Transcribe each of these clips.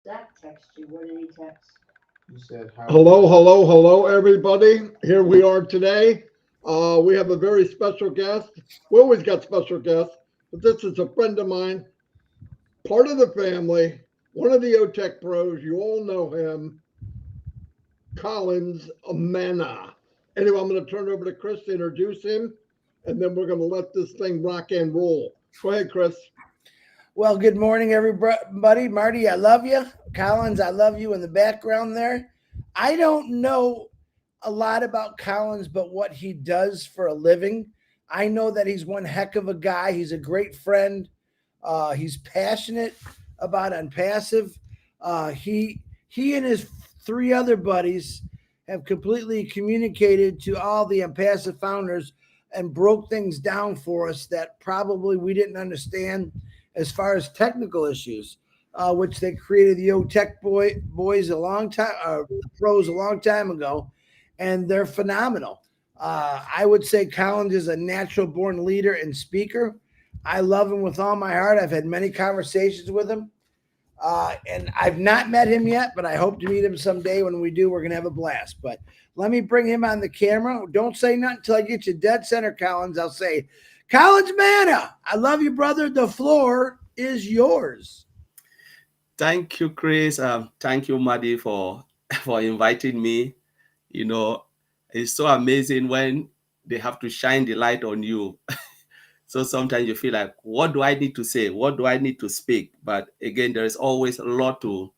Zach text you? What did he text? You said how. Hello, everybody. Here we are today. We have a very special guest. We always got special guests, but this is a friend of mine, part of the family, one of the OTech pros. You all know him, Collins Manna. Anyway, I'm going to turn it over to Chris to introduce him, and then we're going to let this thing rock and roll. Go ahead, Chris. Well, good morning, everybody. Marty, I love you. Collins, I love you in the background there. I don't know a lot about Collins, but what he does for a living. I know that he's one heck of a guy. He's a great friend. He's passionate about OnPassive. He and his three other buddies have completely communicated to all the OnPassive founders and broke things down for us that probably we didn't understand as far as technical issues, which they created the boys a long time, pros a long time ago, and they're phenomenal. I would say Collins is a natural born leader and speaker. I love him with all my heart. I've had many conversations with him, and I've not met him yet, but I hope to meet him someday. When we do, we're going to have a blast. But let me bring him on the camera. Don't say nothing until I get you dead center, Collins. I'll say, Collins Manna, I love you, brother. The floor is yours. Thank you, Chris. Thank you, Maddie, for for inviting me. You know, it's so amazing when they have to shine the light on you. So sometimes you feel like, what do I need to say? What do I need to speak? But again, there is always a lot to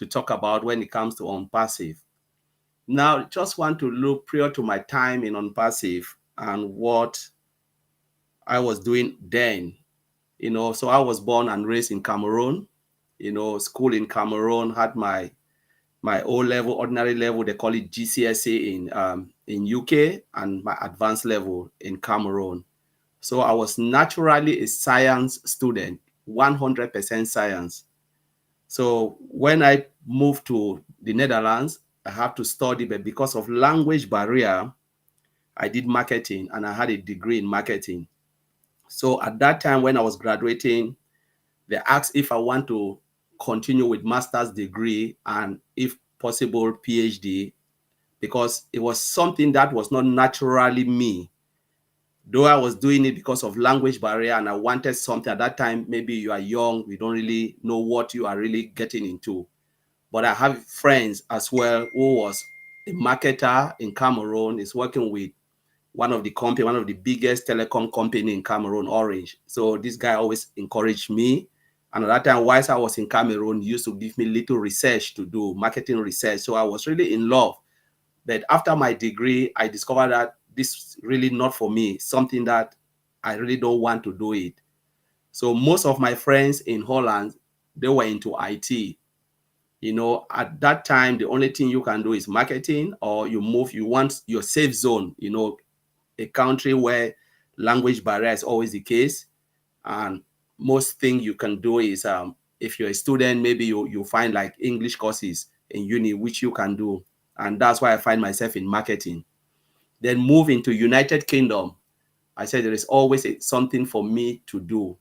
talk about when it comes to OnPassive. Now, just want to look prior to my time in OnPassive and what I was doing then. So I was born and raised in Cameroon. School in Cameroon, had my O level, ordinary level, they call it GCSE in UK, and my advanced level in Cameroon. So I was naturally a science student, 100% science. So when I moved to the Netherlands, I had to study, but because of language barrier, I did marketing and I had a degree in marketing. So at that time when I was graduating, they asked if I want to continue with master's degree and if possible PhD, because it was something that was not naturally me. Though I was doing it because of language barrier and I wanted something at that time, maybe you are young, you don't really know what you are really getting into. But I have friends as well who was a marketer in Cameroon, is working with one of the biggest telecom company in Cameroon, Orange. So this guy always encouraged me. And at that time, whilst I was in Cameroon, he used to give me little research to do, marketing research. So I was really in love. But after my degree, I discovered that this is really not for me, something that I really don't want to do it. So most of my friends in Holland, they were into IT. At that time, the only thing you can do is marketing, or you want your safe zone, a country where language barrier is always the case. And most thing you can do is, if you're a student, maybe you find like English courses in uni, which you can do. And that's why I find myself in marketing. Then move into United Kingdom. I said there is always something for me to do.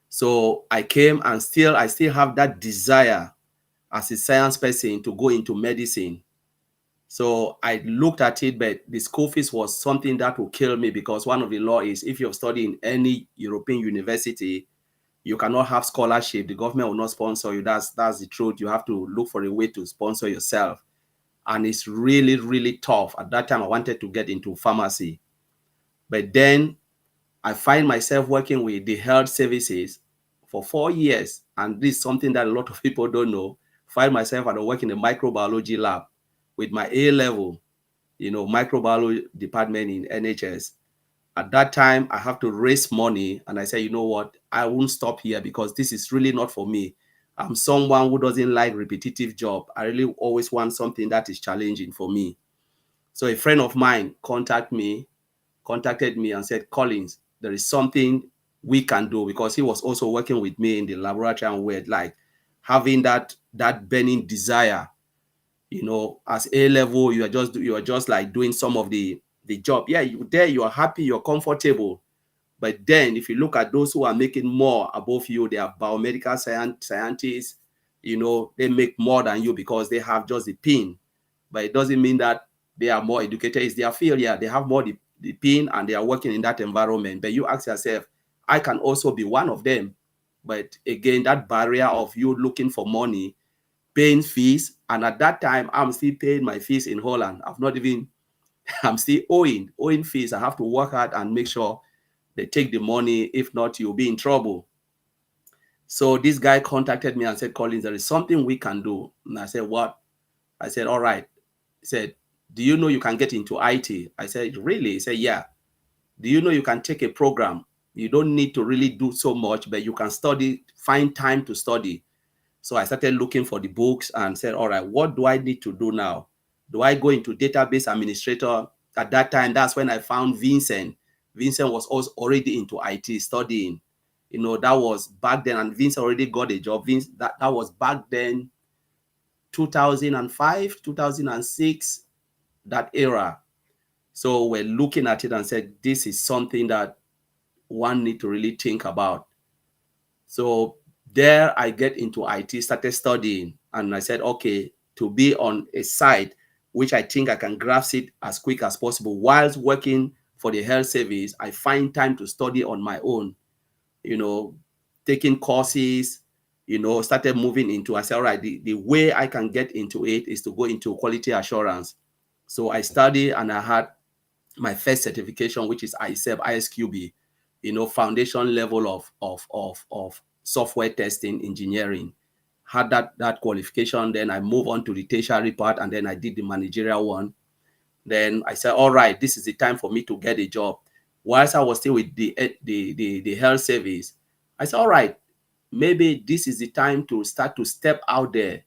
So I came and I still have that desire as a science person to go into medicine. So I looked at it, but the school fees was something that would kill me, because one of the law is if you're studying in any European university, you cannot have scholarship. The government will not sponsor you. That's the truth. You have to look for a way to sponsor yourself. And it's really, really tough. At that time, I wanted to get into pharmacy. But then I find myself working with the health services for 4 years. And this is something that a lot of people don't know. Find myself at work in the microbiology lab with my A level, microbiology department in NHS. At that time, I have to raise money. And I said, you know what? I won't stop here, because this is really not for me. I'm someone who doesn't like repetitive job. I really always want something that is challenging for me. So a friend of mine contacted me and said, Collins, there is something we can do, because he was also working with me in the laboratory, and we're like having that burning desire. As A level, you are just like doing some of the job. Yeah, you are happy, you're comfortable. But then if you look at those who are making more above you, they are biomedical scientists, they make more than you because they have just the pin. But it doesn't mean that they are more educated. It's their field. Yeah, they have more the pin and they are working in that environment. But you ask yourself, I can also be one of them. But again, that barrier of you looking for money, paying fees, and at that time, I'm still paying my fees in Holland. I'm still owing fees. I have to work hard and make sure they take the money. If not, you'll be in trouble. So this guy contacted me and said, Collins, there is something we can do. And I said, what? I said, all right. He said, do you know you can get into IT? I said, really? He said, yeah. Do you know you can take a program? You don't need to really do so much, but you can study, find time to study. So I started looking for the books and said, all right, what do I need to do now? Do I go into database administrator? At that time, that's when I found Vincent. Vincent was also already into IT studying. That was back then, and Vincent already got a job. That was back then, 2005, 2006, that era. So we're looking at it and said, this is something that one need to really think about. So there I get into IT, started studying, and I said, okay, to be on a site which I think I can grasp it as quick as possible whilst working for the health service, I find time to study on my own, taking courses, started moving into, I said, all right, the way I can get into it is to go into quality assurance. So I studied and I had my first certification, which is ISQB, foundation level of software testing engineering. Had that qualification, then I moved on to the tertiary part, and then I did the managerial one. Then I said, all right, this is the time for me to get a job. Whilst I was still with the health service, I said, all right, maybe this is the time to start to step out there,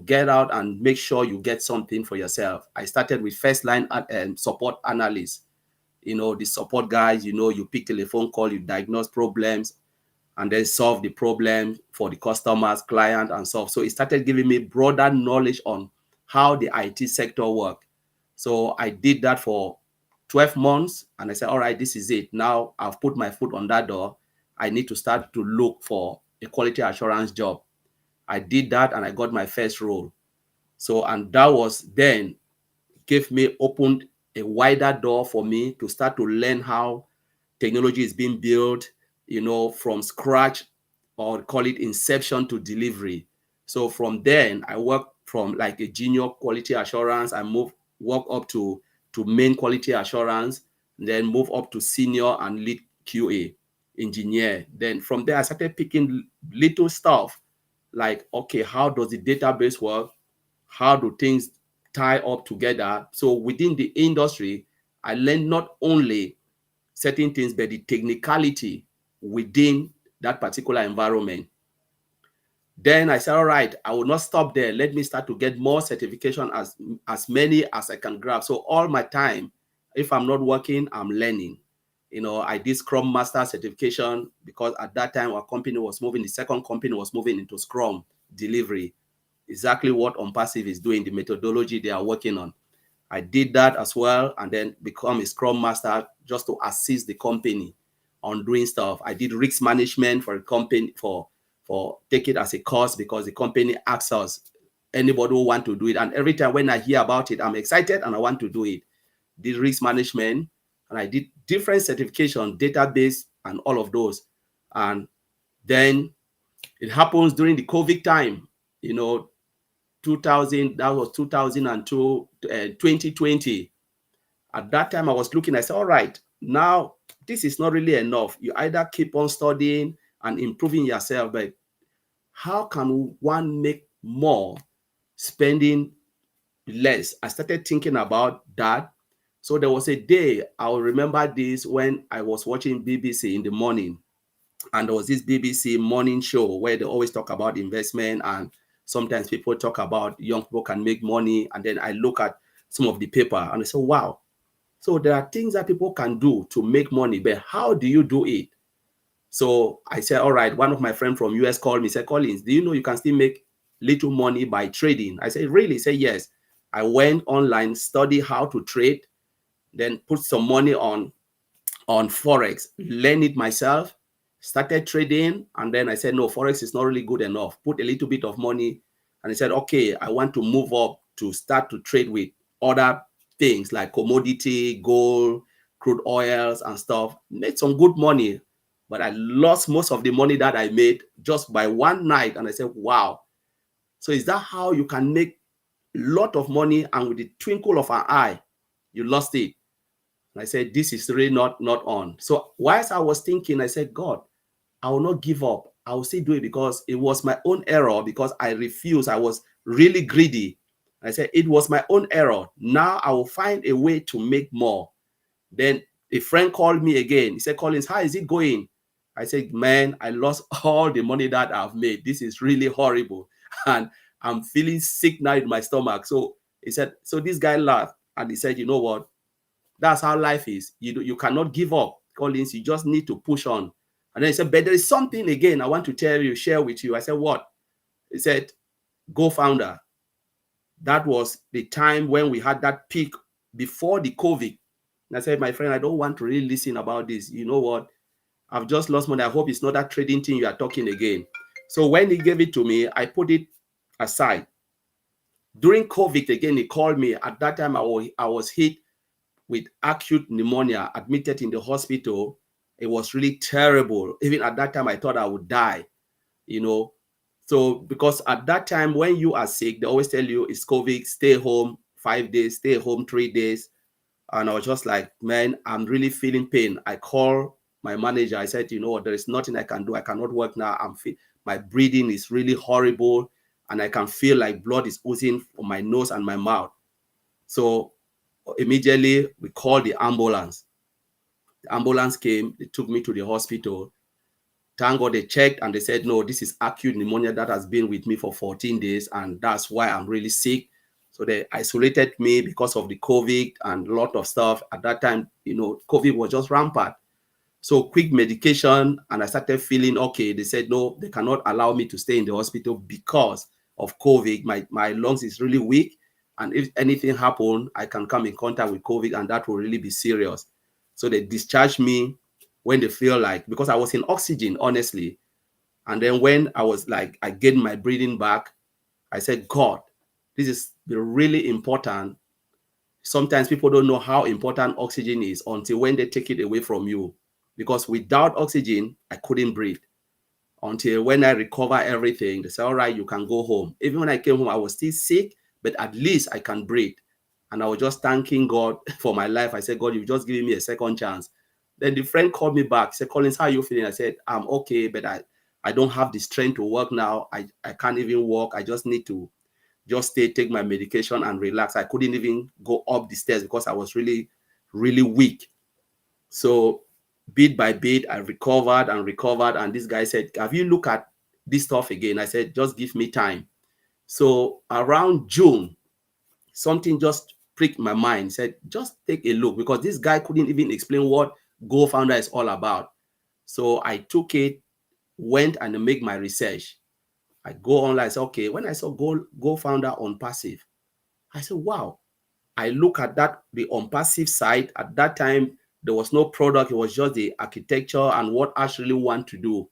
get out and make sure you get something for yourself. I started with first line support analyst, the support guys, you pick telephone call, you diagnose problems, and then solve the problem for the customers, client, and so. So it started giving me broader knowledge on how the IT sector work. So I did that for 12 months, and I said, all right, this is it. Now I've put my foot on that door. I need to start to look for a quality assurance job. I did that, and I got my first role. So, and that was then opened a wider door for me to start to learn how technology is being built, from scratch, or call it inception to delivery. So from then, I worked from like a junior quality assurance. I work up to main quality assurance, then move up to senior and lead QA engineer. Then from there, I started picking little stuff like, okay, how does the database work? How do things tie up together? So within the industry, I learned not only certain things, but the technicality within that particular environment. Then I said, all right, I will not stop there. Let me start to get more certification, as many as I can grab. So all my time, if I'm not working, I'm learning. I did Scrum Master certification because at that time our company was moving, the second company was moving into Scrum delivery. Exactly what OnPassive is doing, the methodology they are working on. I did that as well, and then become a Scrum Master just to assist the company on doing stuff. I did risk management for a company for take it as a course because the company asks us, anybody who want to do it. And every time when I hear about it, I'm excited and I want to do it. Did risk management, and I did different certification, database, and all of those. And then it happens during the COVID time, 2000, that was 2002, 2020. At that time, I was looking, I said, all right, now this is not really enough. You either keep on studying and improving yourself, but how can one make more spending less? I started thinking about that. So there was a day, I'll remember this, when I was watching BBC in the morning, and there was this BBC morning show where they always talk about investment, and sometimes people talk about young people can make money. And then I look at some of the paper and I say, wow. So there are things that people can do to make money, but how do you do it? So I said, all right, one of my friends from US called me, said, Collins, do you know you can still make little money by trading? I said, really? He said, yes. I went online, study how to trade, then put some money on Forex, learn it myself, started trading, and then I said, no, Forex is not really good enough. Put a little bit of money. And I said, okay, I want to move up to start to trade with other things like commodity, gold, crude oils and stuff. Made some good money, but I lost most of the money that I made just by one night. And I said, wow. So is that how you can make a lot of money and with the twinkle of an eye, you lost it? And I said, this is really not on. So whilst I was thinking, I said, God, I will not give up. I will still do it because it was my own error, because I refused. I was really greedy. I said, it was my own error. Now I will find a way to make more. Then a friend called me again. He said, Collins, how is it going? I said, man, I lost all the money that I've made. This is really horrible. And I'm feeling sick now in my stomach. So he said, so this guy laughed and he said, you know what? That's how life is. You cannot give up, Collins. You just need to push on. And then he said, but there is something again I want to tell you, share with you. I said, what? He said, Go Founder. That was the time when we had that peak before the COVID. And I said, my friend, I don't want to really listen about this. You know what? I've just lost money. I hope it's not that trading thing you are talking again. So when he gave it to me, I put it aside. During COVID, again, he called me. At that time, I was hit with acute pneumonia, admitted in the hospital. It was really terrible. Even at that time, I thought I would die, you know. So because at that time, when you are sick, they always tell you it's COVID, stay home 5 days, stay home 3 days. And I was just like, man, I'm really feeling pain. I called my manager. I said, you know what, there is nothing I can do. I cannot work now. My breathing is really horrible. And I can feel like blood is oozing from my nose and my mouth. So immediately we called the ambulance. The ambulance came, they took me to the hospital. Thank God they checked and they said, no, this is acute pneumonia that has been with me for 14 days. And that's why I'm really sick. So they isolated me because of the COVID and a lot of stuff. At that time, you know, COVID was just rampant. So quick medication, and I started feeling okay. They said, no, they cannot allow me to stay in the hospital because of COVID. My lungs is really weak. And if anything happened, I can come in contact with COVID and that will really be serious. So they discharged me when they feel like, because I was in oxygen, honestly. And then when I was like, I gained my breathing back, I said, God, this is really important. Sometimes people don't know how important oxygen is until when they take it away from you. Because without oxygen, I couldn't breathe. Until when I recover everything, they say, all right, you can go home. Even when I came home, I was still sick, but at least I can breathe. And I was just thanking God for my life. I said, God, you've just given me a second chance. Then the friend called me back, said, Collins, how are you feeling? I said, I'm okay, but I don't have the strength to work now. I can't even walk. I just need to just take my medication and relax. I couldn't even go up the stairs because I was really, really weak. So bit by bit, I recovered. And this guy said, have you looked at this stuff again? I said, just give me time. So around June, something just pricked my mind. Said, just take a look, because this guy couldn't even explain what Go Founder is all about. So I took it, went and make my research. I go online. I said, okay, when I saw Go Founder OnPassive, I said, wow. I look at that, the OnPassive site. At that time, there was no product. It was just the architecture and what I actually want to do.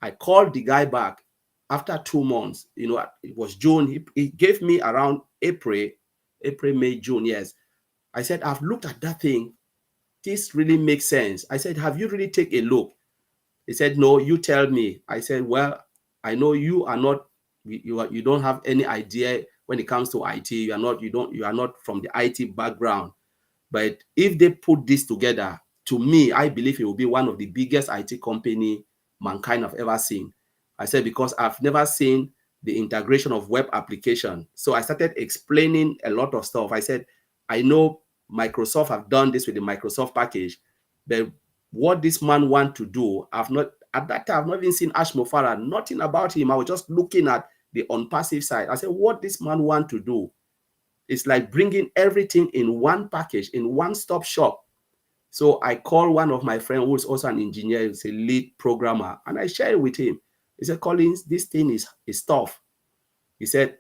I called the guy back after 2 months. You know, it was June. He gave me around April, May, June. Yes. I said, I've looked at that thing. This really makes sense. I said, have you really taken a look? He said, no, you tell me. I said, well, I know you are not, you don't have any idea when it comes to IT. You are not from the IT background. But if they put this together, to me, I believe it will be one of the biggest IT company mankind have ever seen. I said, because I've never seen the integration of web application. So I started explaining a lot of stuff. I said, I know Microsoft have done this with the Microsoft package, but what this man want to do, at that time, I've not even seen Ash Mofara, nothing about him. I was just looking at the OnPassive side. I said, what this man want to do, it's like bringing everything in one package, in one-stop shop. So I called one of my friends who is also an engineer, he's a lead programmer, and I shared it with him. He said, Collins, this thing is tough. He said,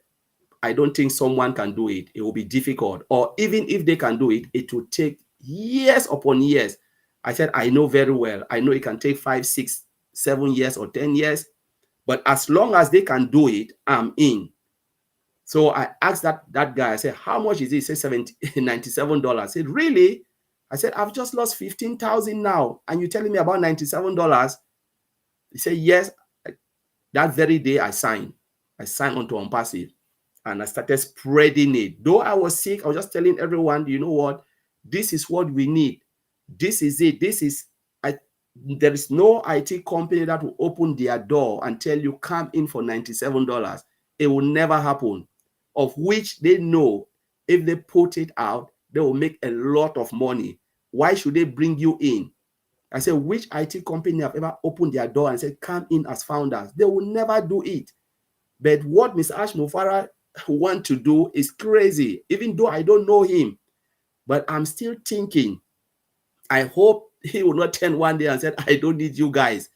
I don't think someone can do it. It will be difficult. Or even if they can do it, it will take years upon years. I said, I know very well. I know it can take 5, 6 7 years or 10 years. But as long as they can do it, I'm in. So I asked that guy, I said, how much is it? He said $97. I said, really? I said, I've just lost 15,000 now. And you're telling me about $97? He said, yes. That very day I signed onto OnPassive and I started spreading it. Though I was sick, I was just telling everyone, you know what? This is what we need. This is it. There is no IT company that will open their door and tell you come in for $97. It will never happen. Of which they know if they put it out, they will make a lot of money. Why should they bring you in? I said, which IT company have ever opened their door and said, come in as founders? They will never do it. But what Mr. Ash Mufara want to do is crazy, even though I don't know him. But I'm still thinking, I hope he will not turn one day and say, I don't need you guys,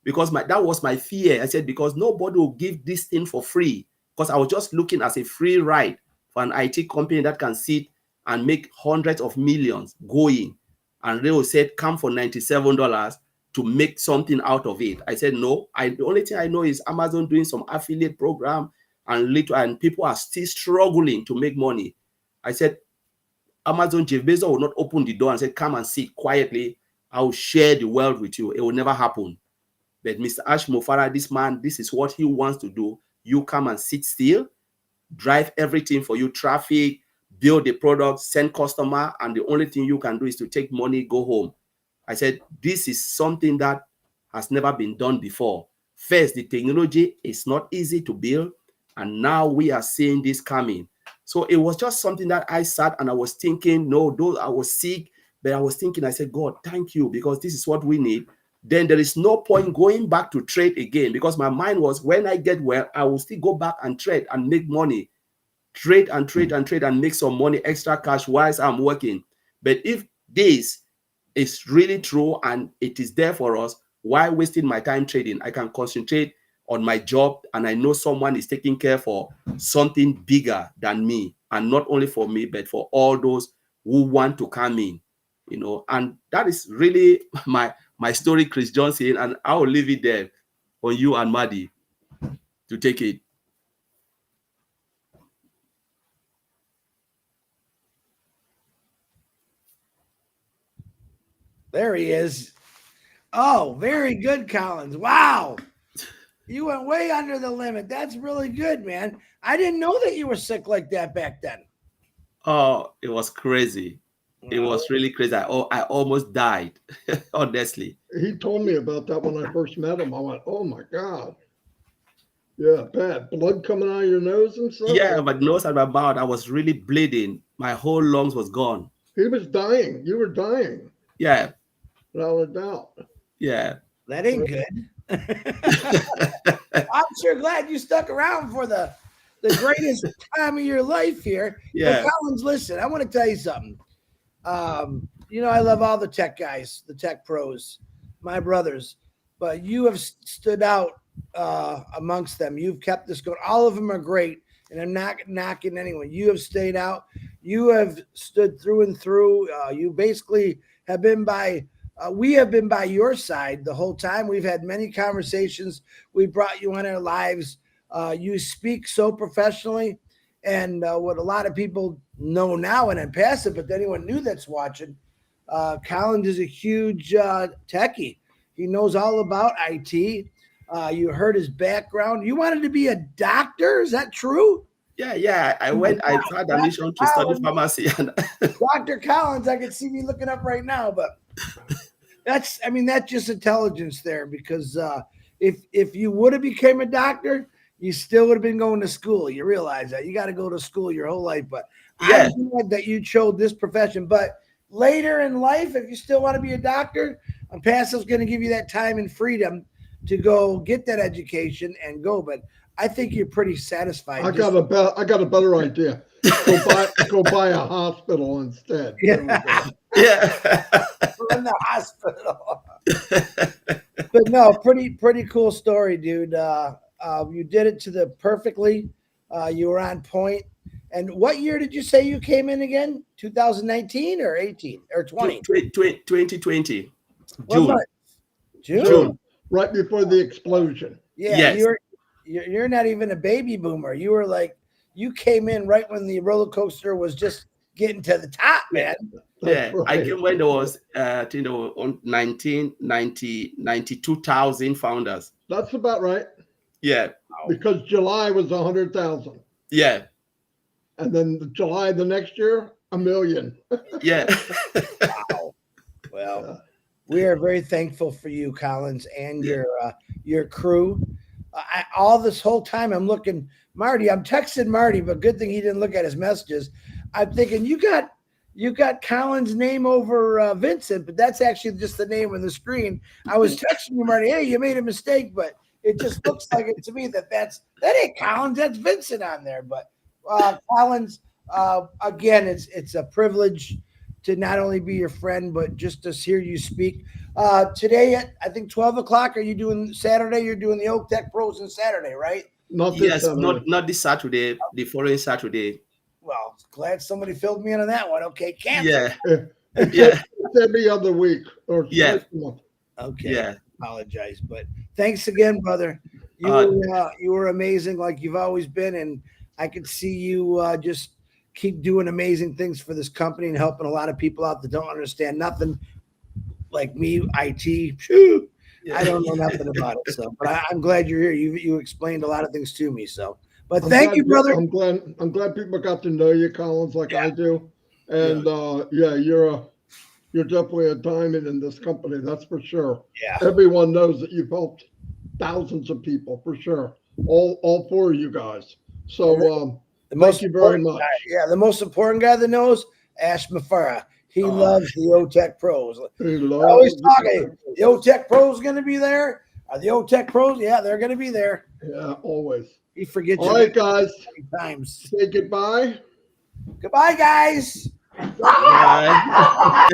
because that was my fear. I said, because nobody will give this thing for free, because I was just looking as a free ride for an IT company that can sit and make hundreds of millions going. And they will say, come for $97 to make something out of it. I said, no, the only thing I know is Amazon doing some affiliate program and people are still struggling to make money. I said, Amazon, Jeff Bezos will not open the door and say, come and sit quietly. I will share the world with you. It will never happen. But Mr. Ash Mufara, this man, this is what he wants to do. You come and sit still, drive everything for you, traffic, build the product, send customer, and the only thing you can do is to take money, go home. I said, this is something that has never been done before. First, the technology is not easy to build, and now we are seeing this coming. So it was just something that I sat and I was thinking, though I was sick, but I was thinking, I said, God, thank you, because this is what we need. Then there is no point going back to trade again, because my mind was, when I get well, I will still go back and trade and make money. Trade and trade and trade and make some money, extra cash whilst I'm working. But if this is really true and it is there for us, why wasting my time trading? I can concentrate on my job, and I know someone is taking care for something bigger than me, and not only for me, but for all those who want to come in, and that is really my story, Chris Johnson, and I will leave it there for you and Maddie to take it. There he is. Oh, very good, Collins. Wow. You went way under the limit. That's really good, man. I didn't know that you were sick like that back then. Oh, it was crazy. It was really crazy. I almost died, honestly. He told me about that when I first met him. I went, oh my God. Yeah, bad. Blood coming out of your nose and stuff? Yeah, my nose and my mouth, I was really bleeding. My whole lungs was gone. He was dying. You were dying. Yeah. Without a doubt. Yeah. That ain't good. I'm sure glad you stuck around for the greatest time of your life here. Yeah. But Collins, listen, I want to tell you something. I love all the tech guys, the tech pros, my brothers, but you have stood out amongst them. You've kept this going. All of them are great, and I'm not knocking anyone. You have stayed out. You have stood through and through. You basically have been by we have been by your side the whole time. We've had many conversations. We brought you on our lives. You speak so professionally, and what a lot of people know now and OnPassive, but anyone new that's watching, Collins is a huge techie. He knows all about IT. You heard his background. You wanted to be a doctor. Is that true? Yeah. I had a mission to study pharmacy. Dr. Collins, I can see me looking up right now, but that's just intelligence there, because if you would have became a doctor, you still would have been going to school. You realize that you got to go to school your whole life, but yeah. I'm glad that you chose this profession. But later in life, if you still want to be a doctor, OnPassive's going to give you that time and freedom to go get that education and go. But I think you're pretty satisfied. I got a better idea. Go buy a hospital instead. Yeah. Yeah. In the hospital. But no, pretty cool story, dude. You did it to the perfectly. You were on point. And what year did you say you came in again? 2019 or 18 or 20? 2020. June. right before the explosion. Yeah, Yes. you're not even a baby boomer. You were like, you came in right when the roller coaster was just getting to the top, man. Yeah, That's I right. came when there was, I think there were on 92,000 founders. That's about right. Yeah, Because July was 100,000. yeah, And then July the next year, 1 million. yeah. Wow. Well, we are very thankful for you, Collins, and Yeah. your crew. All this whole time, I'm looking, Marty. I'm texting Marty, but good thing he didn't look at his messages. I'm thinking you got Collins' name over Vincent, but that's actually just the name on the screen. I was texting you, Marty. Hey, you made a mistake, but it just looks like it to me that ain't Collins. That's Vincent on there. But Collins, again, it's a privilege to not only be your friend, but just to hear you speak. Today at, I think, 12 o'clock, are you doing Saturday? You're doing the Oak Tech Pros on Saturday, right? Not this Yes, Saturday. not this Saturday, the following Saturday. Well, glad somebody filled me in on that one. Okay, cancel. Yeah, It's yeah, every other week or Yeah. twice a month. Okay, yeah. apologize, but thanks again, brother. You were amazing, like you've always been, and I could see you just keep doing amazing things for this company and helping a lot of people out that don't understand nothing, like me, IT. Phew, I don't know nothing about it, so but I'm glad you're here. You explained a lot of things to me, so. But thank you, brother. I'm glad people got to know you, Collins, like I do. And you're definitely a diamond in this company, that's for sure. Yeah. Everyone knows that you've helped thousands of people, for sure. All four of you guys. So thank you very much. The most important guy that knows, Ash Mafara. He loves the O-Tech Pros. Always talking. The O-Tech Pros going to be there. Are the O-Tech Pros? Yeah, they're going to be there. Yeah, always. He forgets. All right, guys. Times. Say goodbye. Goodbye, guys. Bye.